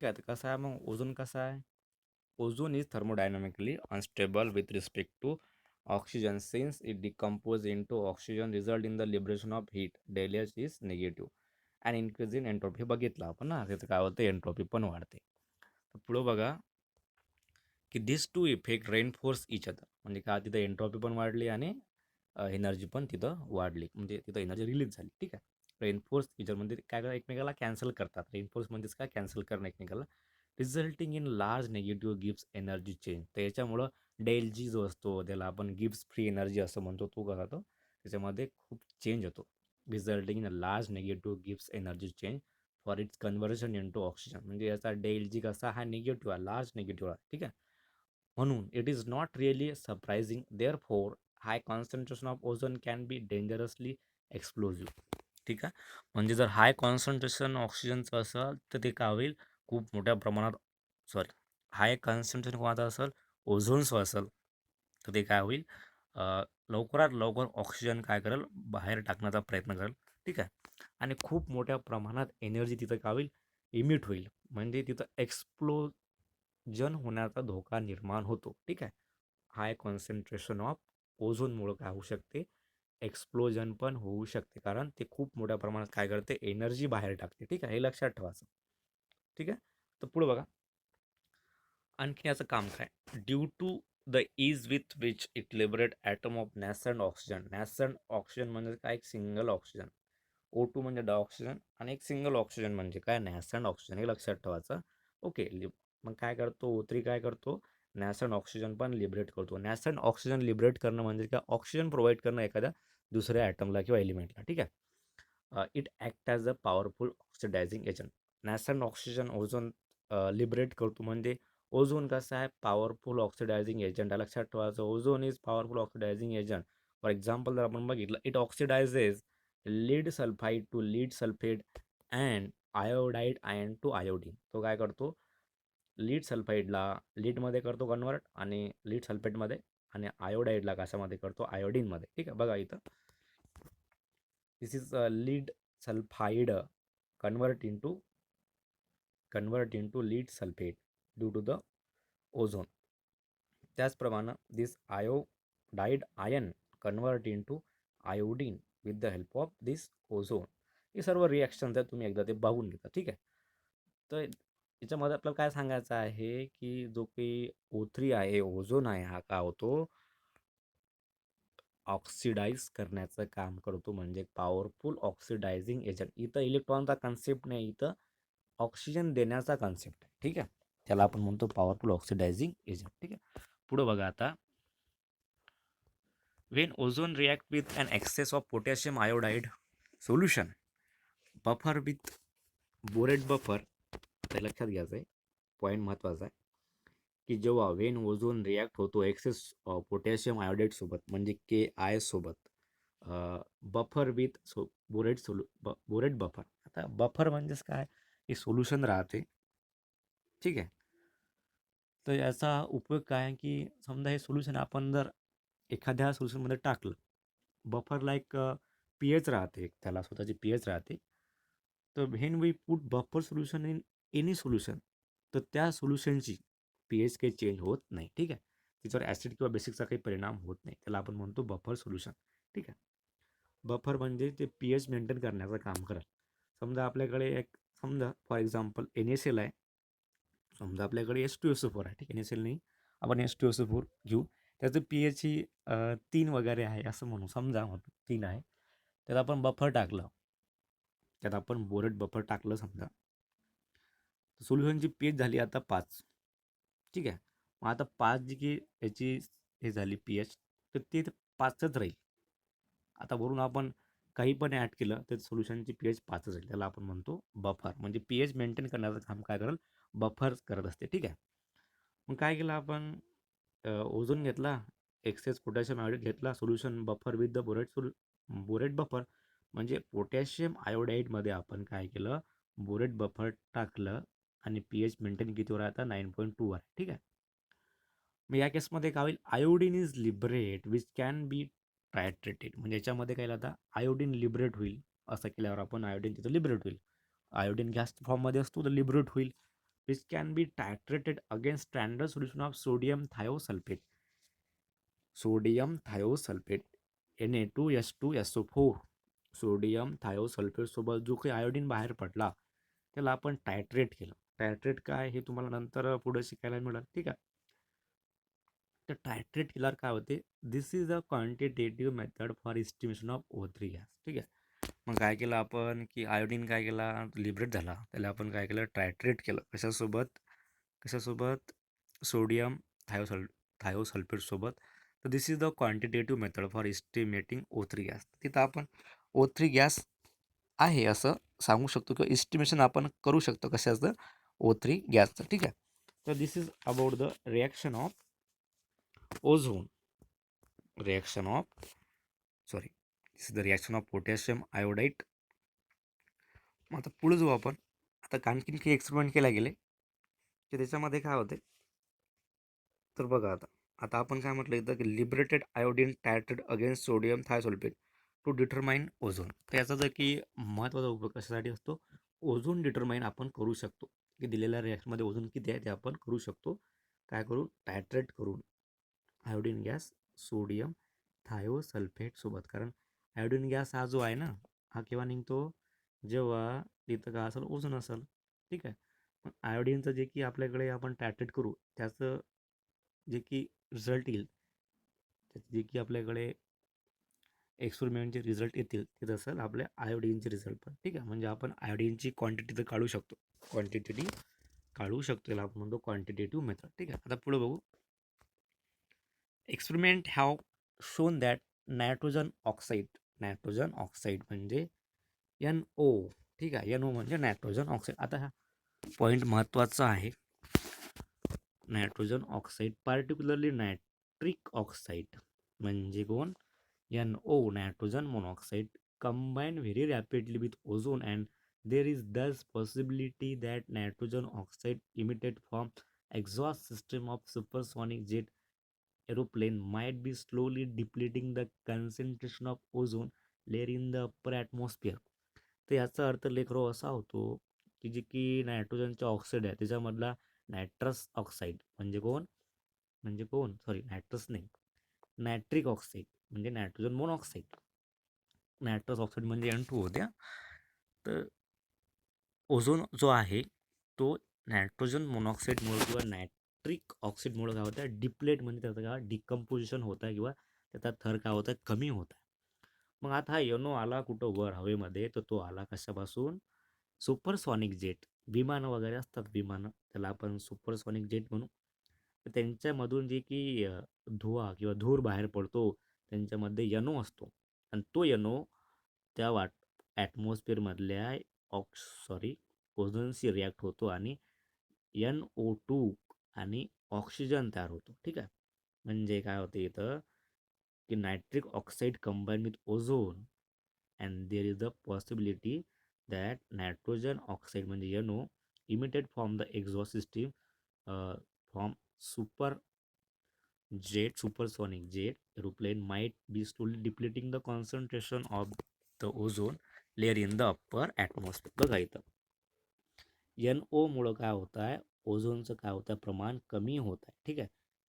ठीक आहे. तर कसा आहे मग ओझोन कसा आहे? Ozone is thermodynamically unstable with respect to oxygen since it decomposes into oxygen result in the liberation of heat. Delage is negative and increase in entropy. हे बघितलं आपण ना, त्याचं काय होतं, एन्ट्रॉपी पण वाढते. तर पुढं बघा की this two effect reinforce each other, म्हणजे काय तिथं एन्ट्रॉपी पण वाढली आणि एनर्जी पण तिथं वाढली, म्हणजे तिथं एनर्जी रिलीज झाली. ठीक आहे. रेनफोर्स इच अदर म्हणजे काय एकमेकाला कॅन्सल करतात. रेनफोर्स म्हणजेच काय, कॅन्सल करणं एकमेकाला. रिझल्टिंग इन लार्ज निगेटिव्ह गिव्स एनर्जी चेंज. तर याच्यामुळं डेल जी जो असतो त्याला आपण गिव्स फ्री एनर्जी असं म्हणतो, तो कसा तो त्याच्यामध्ये खूप चेंज होतो. Resulting in a large negative गिव्स energy change for its conversion into oxygen. म्हणजे याचा डेल जी कसा हा निगेटिव्ह आहे, लार्ज निगेटिव्ह आहे. ठीक आहे. म्हणून it is not really surprising therefore high concentration of ozone can be dangerously explosive. ठीक आहे. म्हणजे जर हाय कॉन्सन्ट्रेशन ऑक्सिजनचं असेल तर ते काय होईल, खूप मोठ्या प्रमाणात, सॉरी, हाय कॉन्सन्ट्रेशन कोणाचं असेल, ओझोनचं असेल, तर ते काय होईल, लवकरात लवकर ऑक्सिजन काय करेल, बाहेर टाकण्याचा प्रयत्न करेल. ठीक आहे. आणि खूप मोठ्या प्रमाणात एनर्जी तिथं काय होईल, इमिट होईल. म्हणजे तिथं एक्सप्लोजन होण्याचा धोका निर्माण होतो. ठीक आहे. हाय कॉन्सन्ट्रेशन ऑफ ओझोनमुळं काय होऊ शकते, एक्सप्लोजन पण होऊ शकते, कारण ते खूप मोठ्या प्रमाणात काय करते, एनर्जी बाहेर टाकते. ठीक आहे, हे लक्षात ठेवायचं. ठीक आहे. तर पुढे बघा आणखी याचं काम काय. Due to the is with which it liberate atom of nascent oxygen. Nascent oxygen म्हणजे काय, एक सिंगल ऑक्सिजन. O2 म्हणजे डायऑक्सिजन आणि एक सिंगल ऑक्सिजन म्हणजे काय, नॅसंट ऑक्सिजन. हे लक्षात ठेवायचं. ओके. मग काय करतो O3, काय करतो, नॅसंट ऑक्सिजन पण लिबरेट करतो. नॅसंट ऑक्सिजन लिबरेट करणं म्हणजे काय, ऑक्सिजन प्रोव्हाइड करणं एखाद्या दुसऱ्या ॲटमला किंवा एलिमेंटला. ठीक आहे. It act as a powerful oxidising agent. Nascent oxygen ozone liberate करतो. म्हणजे ओझोन कसा आहे, पॉवरफुल ऑक्सिडायझिंग एजंट आहे. लक्षात ठेवायचं, ozone is powerful oxidising agent. For example जर आपण बघितलं, it oxidises lead sulphide to lead sulphate and iodide ion to iodine. तो काय करतो, लीड सल्फाईडला लीडमध्ये करतो कन्वर्ट, आणि लीड सल्फेटमध्ये, आणि आयोडाईडला कशामध्ये करतो, आयोडीनमध्ये. ठीक आहे. बघा इथं, this is lead sulphide convert into lead sulphate due to the ozone. त्याचप्रमाणे this iodide ion convert into iodine with the help of this ozone. हे सर्व रिॲक्शन्स आहेत, तुम्ही एकदा ते बघून घेता. ठीक आहे. तर याच्यामध्ये आपल्याला काय सांगायचं आहे, की जो काही O3 आहे, ओझोन आहे, हा काय होतो, ऑक्सिडाइज करण्याचं काम करतो. म्हणजे पॉवरफुल ऑक्सिडायझिंग एजंट. इथं इलेक्ट्रॉनचा कन्सेप्ट नाही, इथं ऑक्सिजन देण्याचा कन्सेप्ट आहे. ठीक आहे. त्याला आपण म्हणतो पॉवरफुल ऑक्सिडायझिंग एजंट. ठीक आहे. पुढे बघा आता, when ozone react with an excess of potassium iodide solution buffer with borate buffer. ते लक्षात घ्यायचं आहे, पॉईंट महत्त्वाचा आहे, की जेव्हा वेन ओझोन रिॲक्ट होतो एक्सेस पोटॅशियम आयोडाईड सोबत, म्हणजे KI सोबत, बफर विथ बोरेट बफर. आता बफर म्हणजेच काय, हे सोल्युशन राहते. ठीक आहे. तर याचा उपयोग काय आहे, की समजा हे सोल्युशन आपण जर एखाद्या सोल्युशनमध्ये टाकलं, बफरला एक pH राहते, त्याला स्वतःची pH राहते. तर when we put buffer solution in any solution, तर त्या सोल्युशनची pH काही चेंज होत नाही. ठीक आहे. त्याच्यावर ॲसिड किंवा बेसिकचा काही परिणाम होत नाही. त्याला आपण म्हणतो बफर सोल्युशन. ठीक आहे. बफर म्हणजे ते pH मेंटेन करण्याचं काम करेल. समजा आपल्याकडे एक, समजा फॉर एक्झाम्पल NaCl आहे. समजा आपल्याकडे H2SO4 आहे. ठीक आहे. NaCl नाही, आपण H2SO4 घेऊ. त्याचं pH ही 3 वगैरे आहे असं म्हणू. समजा 3 आहे. त्यात आपण बफर टाकलं. त्यात आपण बोरेट बफर टाकलं समजा. सोल्युशनची pH झाली आता 5. ठीक आहे. मग आता 5 जी की याची हे झाली pH, तर ते 5च राहील. आता वरून आपण काही पण ॲड केलं तर सोल्युशनची pH 5च राहील. त्याला आपण म्हणतो बफर. म्हणजे pH मेंटेन करण्याचं काम काय करेल, बफर करत असते. ठीक आहे. मग काय केलं आपण, ओझोन घेतला, एक्सेस पोटॅशियम आयोडाईड घेतला, solution buffer with the borate buffer. म्हणजे पोटॅशियम आयोडाईडमध्ये आपण काय केलं, बोरेट बफर टाकलं, आणि pH मेंटेन कितीवर आहे आता, 9.2 आहे. ठीक आहे. मग या केसमध्ये काय होईल, iodine is liberate which can be titrated. म्हणजे याच्यामध्ये काय आता आयोडीन लिबरेट होईल. असं केल्यावर आपण आयोडीन तिथं लिबरेट होईल. आयोडीन गॅस फॉर्ममध्ये असतो तर लिबरेट होईल. which can be titrated against standard solution of sodium thiosulfate. Sodium thiosulfate Na2H2SO4. Sodium thiosulphate सोबत जो काही आयोडीन बाहेर पडला त्याला आपण टायट्रेट केलं. टायट्रेट काय हे तुम्हाला नंतर पुढे शिकायला मिळेल. ठीक आहे. तर टायट्रेट केल्यावर काय होते, this is a quantitative method for estimation of O3 gas. ठीक आहे. मग काय केलं आपण की आयोडीन काय केला, लिबरेट झाला, त्याला आपण काय केलं, टायट्रेट केलं. कशासोबत सोडियम थायोसल्फेट सोबत. तर this is the quantitative method for estimating O3 gas. तिथं आपण O3 गॅस आहे असं सांगू शकतो किंवा एस्टिमेशन आपण करू शकतो कशाचं, O3 गॅसचं. ठीक आहे. तर this is about the reaction of ozone. Reaction of this is the reaction of potassium iodide. मग आता पुढे जाऊ आपण. आता आणखीन काही एक्सपेरिमेंट केला गेले की त्याच्यामध्ये काय होते, तर बघा आता आपण काय म्हटलं इथं की liberated iodine titrate against sodium thiosulphate to determine ozone. तर याचा जर की महत्त्वाचा उपयोग कशासाठी असतो, ओझोन डिटरमाइन आपण करू शकतो की दिलेल्या रिॲक्शनमध्ये ओझोन किती आहे ते आपण करू शकतो. काय करून, टायट्रेट करून आयोडीन गॅस सोडियम थायोसल्फेट सोबत. कारण आयोडीन गॅस हा जो आहे ना, हा केव्हा निघतो, जेव्हा तिथं काय असेल, ओझोन असेल. ठीक आहे. पण आयोडीनचं जे की आपल्याकडे आपण टायट्रेट करू त्याचं जे की रिझल्ट येईल, जे की आपल्याकडे एक्सपेरिमेंटचे रिझल्ट येतील ते असेल आपल्या आयोडीनचे रिझल्ट पण. ठीक आहे. म्हणजे आपण आयोडीनची क्वांटिटी तर काढू शकतो, याला आपण म्हणतो क्वांटिटेटिव्ह मेथड. ठीक आहे. आता पुढे बघू. Experiment have shown that nitrogen oxide म्हणजे NO. ठीक आहे. NO म्हणजे नायट्रोजन ऑक्साईड. आता हा पॉईंट महत्त्वाचा आहे. Nitrogen oxide, particularly nitric oxide म्हणजे कोण, NO, nitrogen monoxide, combine very rapidly with ozone and there is thus possibility that nitrogen oxide emitted from exhaust system of supersonic jet aeroplane might be slowly depleting the concentration of ozone layer in the upper atmosphere. तर याचा अर्थ लेखरो असा होतो की जे की नायट्रोजनचे oxide आहे त्याच्यामधला नायट्रस ऑक्साईड म्हणजे कोण सॉरी नायट्रस नाही, नायट्रिक ऑक्साईड म्हणजे नायट्रोजन मोनॉक्साईड. नायट्रस ऑक्साईड म्हणजे N2 होत्या. तर ओझोन जो आहे तो नायट्रोजन मोनॉक्साईडमुळे किंवा नायट्रिक ऑक्साईडमुळे काय होतं, डिप्लेट म्हणजे त्याचं काय डिकम्पोजिशन होत आहे किंवा त्याचा थर काय होत आहे, कमी होत आहे. मग आता हा NO आला कुठं, वर हवेमध्ये, तर तो आला कशापासून, सुपरसॉनिक जेट. विमानं वगैरे असतात, विमानं, त्याला आपण सुपरसॉनिक जेट म्हणू. तर त्यांच्यामधून जे की धुवा किंवा धूर बाहेर पडतो त्यांच्यामध्ये NO असतो आणि तो NO त्या ॲटमॉस्फिअरमधल्या ओझोनशी रिॲक्ट होतो आणि NO2 आणि ऑक्सिजन तयार होतो. ठीक आहे. म्हणजे काय होते इथं की nitric oxide combine with ozone and there is the possibility that nitrogen oxide म्हणजे NO emitted from the exhaust system from supersonic jet aeroplane might be slowly depleting the concentration of the ozone layer in the upper atmosphere. बघा इथं NO मुळे काय होत आहे, ओझोनचं काय होतं आहे, प्रमाण कमी होत आहे. ठीक आहे.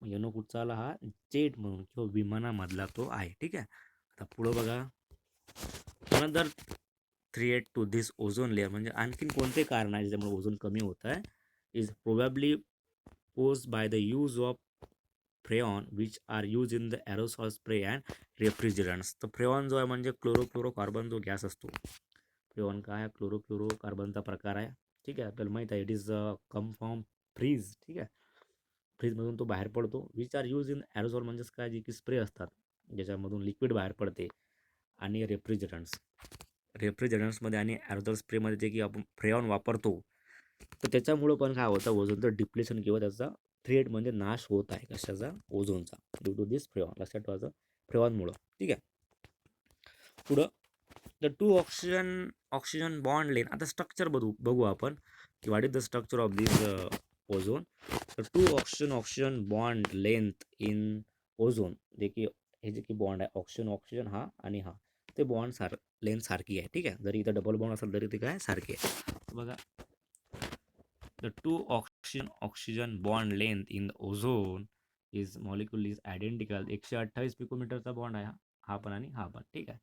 मग NO कुठचा आला, हा जेट म्हणून किंवा विमानामधला तो आहे. ठीक आहे. आता पुढं बघा, another threat to this ozone layer म्हणजे आणखीन कोणते कारण आहे ज्यामुळे ओझोन कमी होत आहे, is probably posed by the use of freon which are use in the aerosol spray and refrigerants. तर फ्रेऑन जो आहे म्हणजे क्लोरोफ्लोरोकार्बन जो गॅस असतो. फ्रेऑन काय, क्लोरोफ्लोरोकार्बनचा प्रकार आहे. ठीक आहे. आपल्याला माहीत आहे, it is come from fridge. ठीक आहे. फ्रीजमधून तो बाहेर पडतो. Which are use in aerosol म्हणजेच काय, जे की स्प्रे असतात ज्याच्यामधून लिक्विड बाहेर पडते, आणि रेफ्रिजरंट्समध्ये आणि एरोसॉल स्प्रेमध्ये जे की आपण फ्रेऑन वापरतो, तर त्याच्यामुळं पण काय होतं, ओझोनचं डिप्लेशन किंवा त्याचा थ्रेट म्हणजे नाश होत आहे. कशाचा, ओझोनचा, ड्यू टू दिस फ्रेऑन. लक्षात ठेवायचं, फ्रेऑनमुळं. ठीक आहे. पुढं the two oxygen bond length. आता स्ट्रक्चर बघू आपण की what is the structure of this ozone. तर two oxygen bond length in ozone, जे की हे जे की बॉन्ड आहे ऑक्सिजन हा आणि हा, ते बॉन्ड लेंथ सारखी आहे. ठीक आहे. जरी इथं डबल बॉन्ड असेल तरी ते काय सारखी आहे. बघा The two oxygen bond length in the ozone is molecule is identical. 128 पिकोमीटरचा bond आहे हा पण आणि हा पण, ठीक आहे.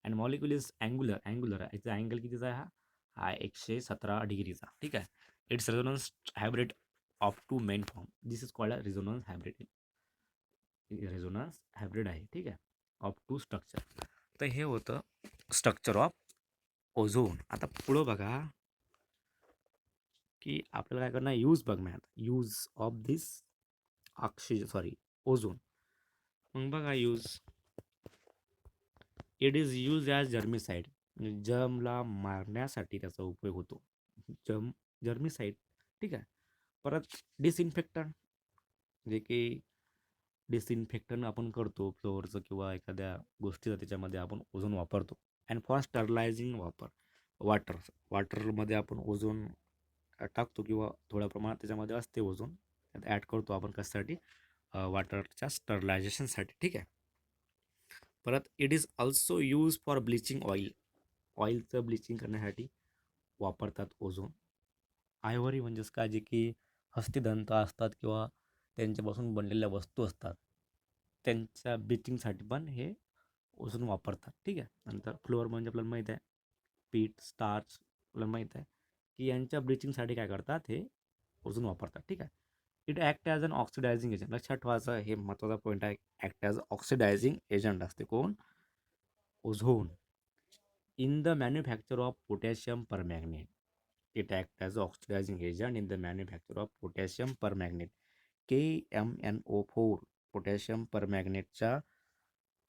अँड मॉलिक्युल इज अँग्युलर आहे. याचा अँगल कितीचा आहे हा 117 डिग्रीचा, ठीक आहे. It's resonance hybrid of two main form. This is called resonance hybrid आहे, ठीक आहे, ऑफ टू स्ट्रक्चर. तर हे होतं स्ट्रक्चर ऑफ ओझोन. आता पुढं बघा की आपल्याला काय करणार, यूज बघ मॅथ, यूज ऑफ दिस ओझोन. मग बघा use, it is use as germicide, म्हणजे जर्मला मारण्यासाठी त्याचा उपयोग होतो. जर्मिसाईड, ठीक आहे. परत डिसइन्फेक्टंट, जे की डिसइन्फेक्टंट आपण करतो फ्लोअरचं किंवा एखाद्या गोष्टीचं, त्याच्यामध्ये आपण ओझोन वापरतो. अँड फॉर स्टरलायझिंग वॉटरमध्ये आपण ओझोन टाकतो किंवा थोड्या प्रमाणात त्याच्यामध्ये असते ओझोन, त्यात ॲड करतो आपण कशासाठी, वॉटरच्या स्टरलायझेशनसाठी, ठीक आहे. परत it is also use for bleaching ऑइलचं ब्लिचिंग करण्यासाठी वापरतात ओझोन. आयव्हरी म्हणजेच काय, जे की हस्तिदंत असतात किंवा त्यांच्यापासून बनलेल्या वस्तू असतात, त्यांच्या ब्लिचिंगसाठी पण हे ओझोन वापरतात, ठीक आहे. नंतर फ्लोअर म्हणजे आपल्याला माहीत आहे, पीठ, स्टार्च, आपल्याला माहीत आहे की यांच्या ब्लिचिंगसाठी काय करतात, हे ओझोन वापरतात, ठीक आहे. It act as an oxidising agent. लक्षात ठेवायचं, हे महत्त्वाचा पॉईंट आहे. ॲक्ट ॲज ऑक्सिडायझिंग एजंट असते कोण, ozone. In the manufacture of potassium permanganate. It act as oxidising agent in the manufacture of potassium permanganate, KMnO4. Potassium परमॅग्नेटच्या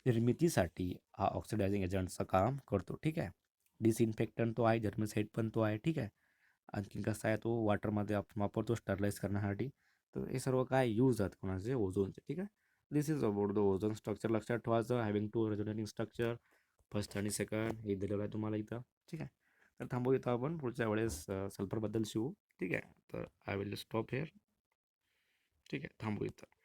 निर्मितीसाठी हा ऑक्सिडायझिंग एजंटचं काम करतो, ठीक आहे. डिसइन्फेक्टंट तो आहे, जर्मिसाईड पण तो आहे, ठीक आहे. आणखीन कसा आहे, तो वॉटरमध्ये आपण वापरतो स्टरलाइज करण्यासाठी. तर हे सर्व काय यूज आहेत कोणाचे, ओझोनचे, ठीक आहे. This is about the ozone structure. लक्षात ठेवायचं, having two resonating structure, first आणि सेकंड, हे दिलेलं आहे तुम्हाला इथं, ठीक आहे. तर थांबू इथं, आपण पुढच्या वेळेस सल्फरबद्दल शिवू, ठीक आहे. तर आय विल स्टॉप हेअर, ठीक आहे, थांबू इथं.